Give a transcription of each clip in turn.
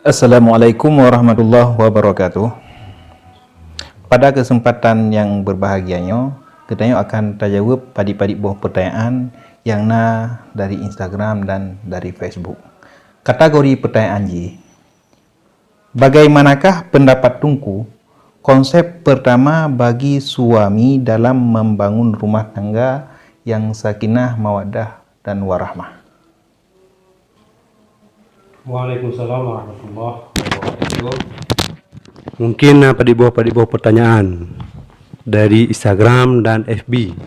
Assalamualaikum warahmatullahi wabarakatuh. Pada kesempatan yang berbahagianya, kita akan terjawab padik-padik buah pertanyaan yang dari Instagram dan dari Facebook. Kategori pertanyaan J. Bagaimanakah pendapat Tunku konsep pertama bagi suami dalam membangun rumah tangga yang sakinah, mawaddah dan warahmah? Waalaikumsalam warahmatullahi wabarakatuh. Mungkin pada bawah pertanyaan dari Instagram dan FB.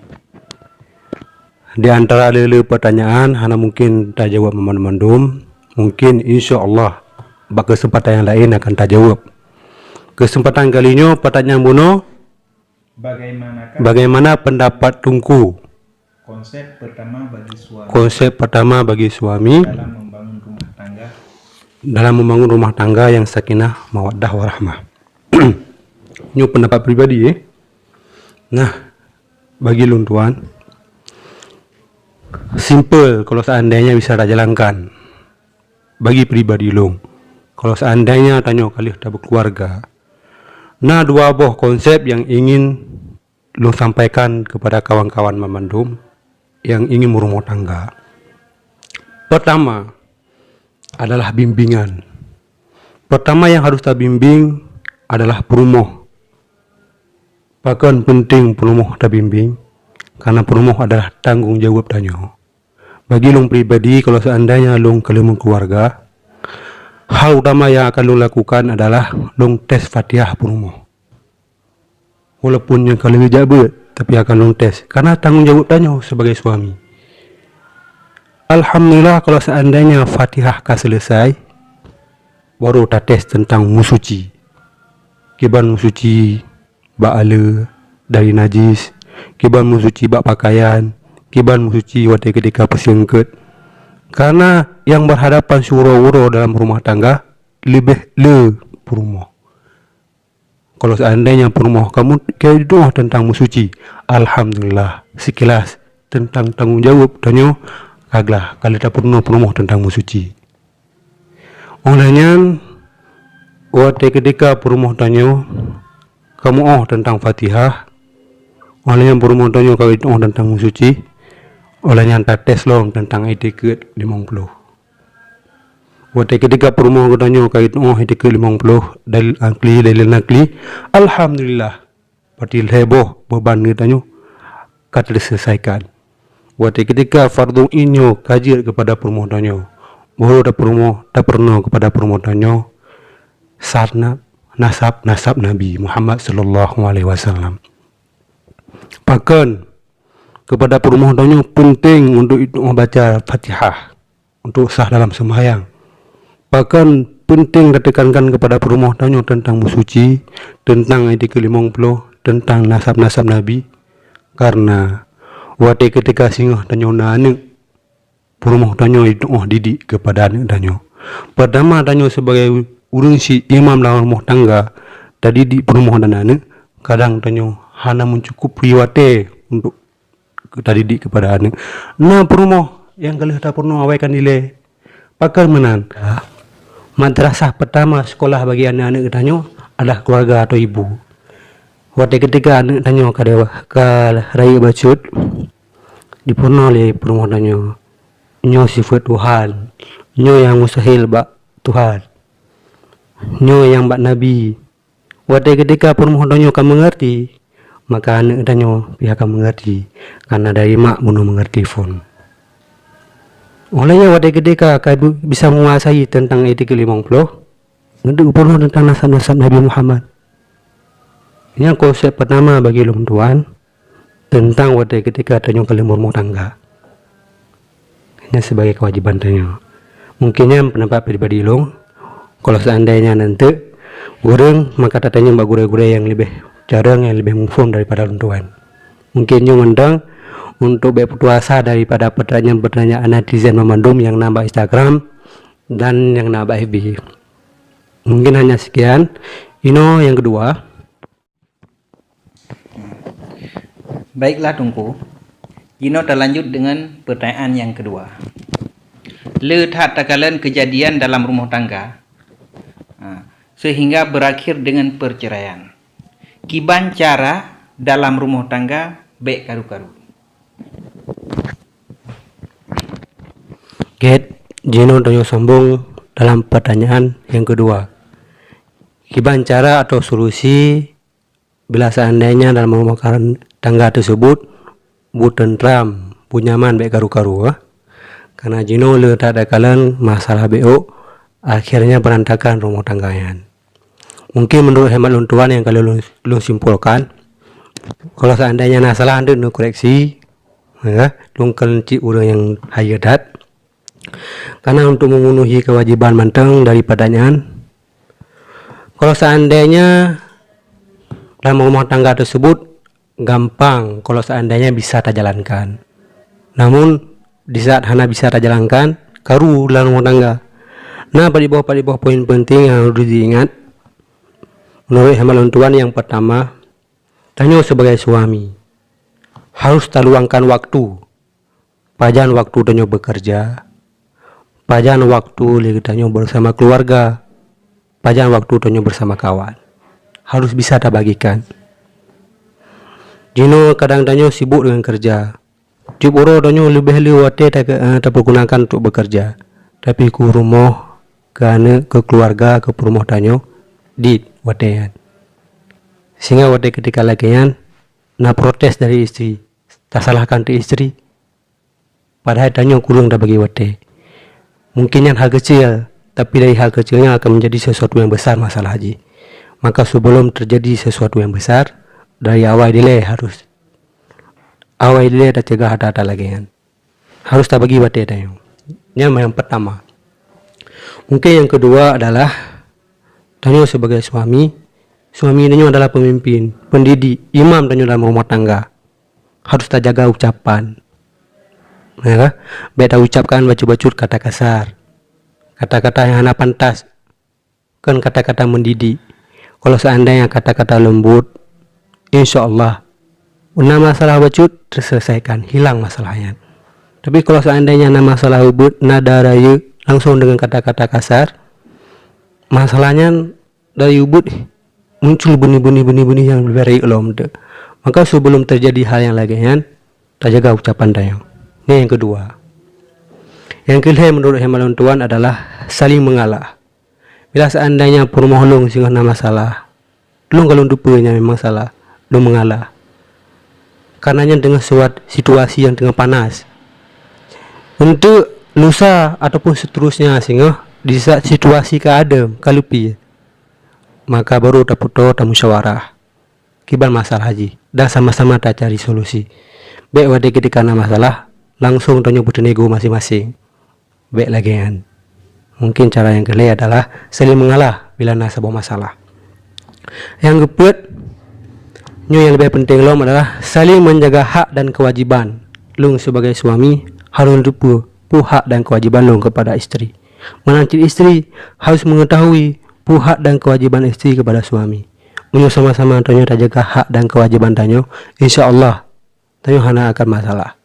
Di antara lele pertanyaan hana mungkin tak jawab memandum. Mungkin insya-Allah bak kesempatan yang lain akan tak jawab. Kesempatan kalinya pertanyaan buno, bagaimana pendapat Tunku konsep pertama bagi suami dalam membangun rumah tangga yang sakinah, mawaddah, warahmah. Ini pendapat pribadi Nah, bagi lung tuan, simple kalau seandainya bisa dah jalankan. Bagi pribadi lung, kalau seandainya tanya kali dah berkeluarga, nah dua buah konsep yang ingin lung sampaikan kepada kawan-kawan memandum yang ingin berumah tangga. Pertama adalah bimbingan. Pertama yang harus kita bimbing adalah perumuh. Bahkan penting perumuh kita bimbing, karena perumuh adalah tanggung jawab tanya. Bagi lung pribadi, kalau seandainya lung kalimun keluarga, hal utama yang akan lung lakukan adalah lung tes Fatihah perumuh. Walaupun yang kalian jabat, tapi akan lung tes, karena tanggung jawab tanya sebagai suami. Alhamdulillah kalau seandainya Fatihah kah selesai, baru tak tes tentang musuci. Kiban musuci ba'ala dari najis, kiban musuci bak pakaian, kiban musuci waktu ketika pesengket. Karena yang berhadapan syuro-wuro dalam rumah tangga lebih perumah. Kalau seandainya perumah kamu kedoh tentang musuci, alhamdulillah sekilas tentang tanggung jawab tanya aglah kalau tak pernah perumuh tentang musuci. Olehnya waktu ketika perumuh tanya kamu tentang Fatihah, olehnya perumuh tanya kau itu tentang musuci, olehnya tak tes long tentang etiket 50. Waktu ketika perumuh tanya kau itu etiket 50 dalil nakli, alhamdulillah patil heboh beban ni tanya kata diselesaikan. Waktu ketika fardu inyo kaji kepada perumuh tanya, baru ada perumuh tak pernah kepada perumuh tanya sarna nasab Nabi Muhammad sallallahu alaihi wasallam. Bahkan kepada perumuh tanya penting untuk itu membaca Fatihah untuk sah dalam sembahyang. Bahkan penting ditekankan kepada perumuh tanya tentang musuci, tentang ayat 50, tentang nasab Nabi, karena waktu ketika singgah tanya anak, perumuh tanya itu didik kepada anak tanya. Pertama tanya sebagai urang si imam dalam rumah tangga, tadi di perumuh dan anak, kadang tanya hana mencukupi wate untuk kita didik kepada anak. Nah perumuh yang kalau tak pernah awaikan nilai, pakar menan. Madrasah pertama sekolah bagi anak-anak tanya adalah keluarga atau ibu. Waktu ketika anak tanya ke raya bacut, dipurna oleh perumuh tanya nyo sifat Tuhan, nyo yang mustahil bak Tuhan, nyo yang bak Nabi. Waktu ketika perumuh tanya akan mengerti, maka anak tanya pihak akan mengerti, karena dari mak belum mengerti pun. Olehnya waktu ketika kau bisa menguasai tentang etika 50, nanti perlu tentang nasab Nabi Muhammad. Ini konsep pertama bagi lum tuan tentang waktu ketika tanya kalian berumah tangga. Ini sebagai kewajiban tanya. Mungkinnya pendapat pribadi long, kalau seandainya nanti goreng, maka tanya mbak gure-gure yang lebih jarang, yang lebih mufum daripada lum tuan. Mungkinnya mendang untuk berpuasa daripada pertanyaan-pertanyaan netizen memandum yang nambah Instagram dan yang nambah FB. Mungkin hanya sekian. Ino yang kedua. Baiklah Tunku, Ino terlanjut dengan pertanyaan yang kedua. Le tak takalan kejadian dalam rumah tangga sehingga berakhir dengan perceraian. Kiban cara dalam rumah tangga baik karu-karu. Jino donyo sambung dalam pertanyaan yang kedua. Kiban cara atau solusi bila seandainya dalam rumah tangga tersebut bu tentram, bu nyaman baik karu-karu. Karena Jino tak ada kalian masalah BO, akhirnya berantakan rumah tangganya. Mungkin menurut hemat luntuan yang kalian lu simpulkan, kalau seandainya salah anda nu koreksi, lu kelenci orang yang hayadat. Karena untuk memenuhi kewajiban manteng dari pertanyaan, kalau seandainya dalam rumah tangga tersebut gampang, kalau seandainya bisa terjalankan. Namun di saat hana bisa terjalankan, karu dalam rumah tangga. Nah, pada bawah poin penting yang harus diingat. Menurut hemat luntuan yang pertama, Tanyo sebagai suami harus terluangkan waktu. Pajan waktu Tanyo bekerja, pajan waktu Tanyo bersama keluarga, pajan waktu Tanyo bersama kawan. Harus bisa terbagikan. Jino kadang Tanyo sibuk dengan kerja. Cipuro Tanyo lebih lewat terpergunakan untuk bekerja. Tapi ke rumah, ke anak, ke keluarga, ke rumah Tanyo di watean. Sehingga wate ketika lagian na protes dari istri, tak salahkan tu istri, padahal Tanyo kurang dah bagi wate. Mungkin yang hal kecil, tapi dari hal kecilnya akan menjadi sesuatu yang besar masalah haji. Maka sebelum terjadi sesuatu yang besar, dari awal dia harus tak cegah ada lagian. Harus tak bagi wate Tanyo. Yang pertama. Mungkin yang kedua adalah Tanyo sebagai suami Tanyo adalah pemimpin, pendidik, imam Tanyo dalam rumah tangga. Harus tak jaga ucapan. Beta ucapkan bacur-bacur kata kasar, kata-kata yang hana pantas, kan kata-kata mendidik. Kalau seandainya kata-kata lembut, insya Allah masalah bacur terselesaikan, hilang masalahnya. Tapi kalau seandainya masalah lembut, nada raya, langsung dengan kata-kata kasar, masalahnya dari ubud muncul benih-benih yang lebih lom. Maka sebelum terjadi hal yang lainnya, tak jaga ucapan Tanyo. Ini yang kedua. Yang kedua menurut hemat luntuan adalah saling mengalah. Bila seandainya perumah long sehingga masalah, long kalau dupunya memang salah, long mengalah. Karenanya dengan suatu situasi yang tengah panas, untuk lusa ataupun seterusnya, sehingga di saat situasi keadam kalupi, maka baru dapat musyawarah kiban masalah haji dan sama-sama tak cari solusi. Baik wade ketika masalah langsung Tanyo bernego masing-masing. Baik lagi kan. Mungkin cara yang kedua adalah saling mengalah bila sebuah masalah. Yang keempat, yang lebih penting lom adalah saling menjaga hak dan kewajiban. Lung sebagai suami harus lupa hak dan kewajiban lung kepada istri. Menanti istri harus mengetahui hak dan kewajiban istri kepada suami. Menyo sama-sama Tanyo tak jaga hak dan kewajiban Tanyo, insya Allah Tanyo hana akan masalah.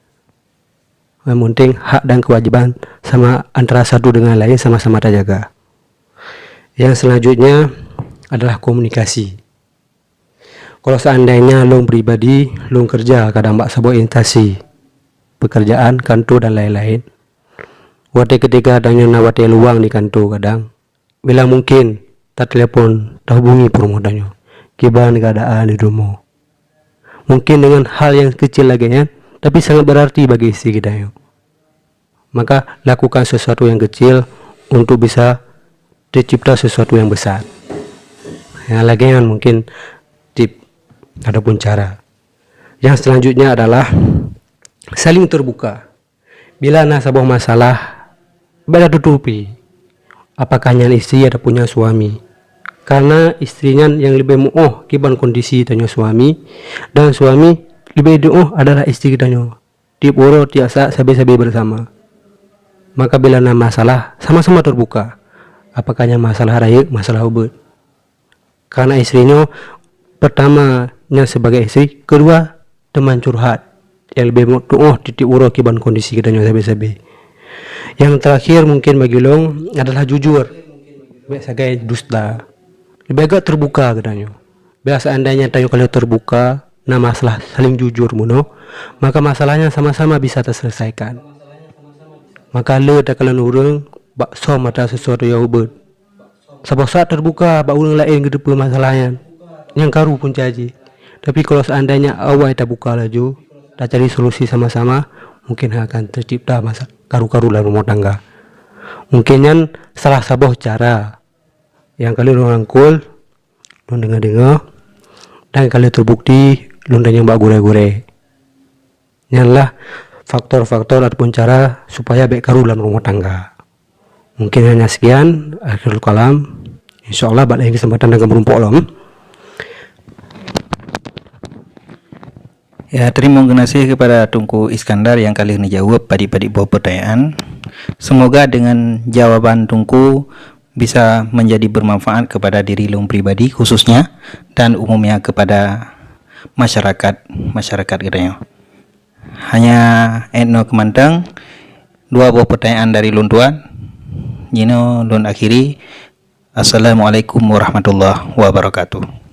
Yang penting hak dan kewajiban sama antara satu dengan lain sama-sama tak jaga. Yang selanjutnya adalah komunikasi. Kalau seandainya long pribadi, long kerja kadang bak sebuah instansi pekerjaan, kantor dan lain-lain. Wate ketika Tanyo nak wate luang di kantor kadang, bila mungkin tak telepon, tak hubungi perumah Tanyo. Kiban keadaan di rumah. Mungkin dengan hal yang kecil lagi ya, tapi sangat berarti bagi istri kita ya. Maka lakukan sesuatu yang kecil untuk bisa tercipta sesuatu yang besar. Yang lagi yang mungkin tip ataupun cara. Yang selanjutnya adalah saling terbuka. Bila sebuah masalah, bela tutupi. Apakah yang istri ada punya suami? Karena istrinya yang lebih kiban kondisi Tanyo suami, dan suami lebih adalah istri Tanyo. Tiap orang tiasa sabi-sabi bersama. Maka bila masalah sama-sama terbuka. Apakah masalah raya, masalah ubud. Karena istrinya pertamanya sebagai istri, kedua teman curhat. Yang lebih tiap orang kiban kondisi Tanyo sabi-sabi. Yang terakhir mungkin bagi long adalah jujur. Sebagai dusta. lebih agak terbuka katanya. Biasa seandainya tayo kalau terbuka, nah masalah saling jujur muno, maka masalahnya sama-sama bisa terselesaikan. Maka le tak kalian urang bak som ada sesuatu yang ubah. Sebab saat terbuka bak urang lain ke depan masalahnya, yang karu pun caji. Tapi kalau seandainya awal tak buka laju, tak cari solusi sama-sama, mungkin akan tercipta masa karu-karu dalam rumah tangga. Mungkin yang salah sebuah cara yang kalian rangkul, lu dengar-dengar, dan kalian terbukti lu yang bak gure-gure. Ialah faktor-faktor ataupun cara supaya baik karu dalam rumah tangga. Mungkin hanya sekian akhirul kalam. InsyaAllah balik kesempatan dengan berumpuk lom. Ya, terima kasih kepada Tunku Iskandar yang kali ini jawab pada buah pertanyaan. Semoga dengan jawaban Tunku bisa menjadi bermanfaat kepada diri Lung pribadi khususnya dan umumnya kepada masyarakat katanya. Hanya etno kemantang dua buah pertanyaan dari Lun Tuan. Jino Lun akhiri. Assalamualaikum warahmatullahi wabarakatuh.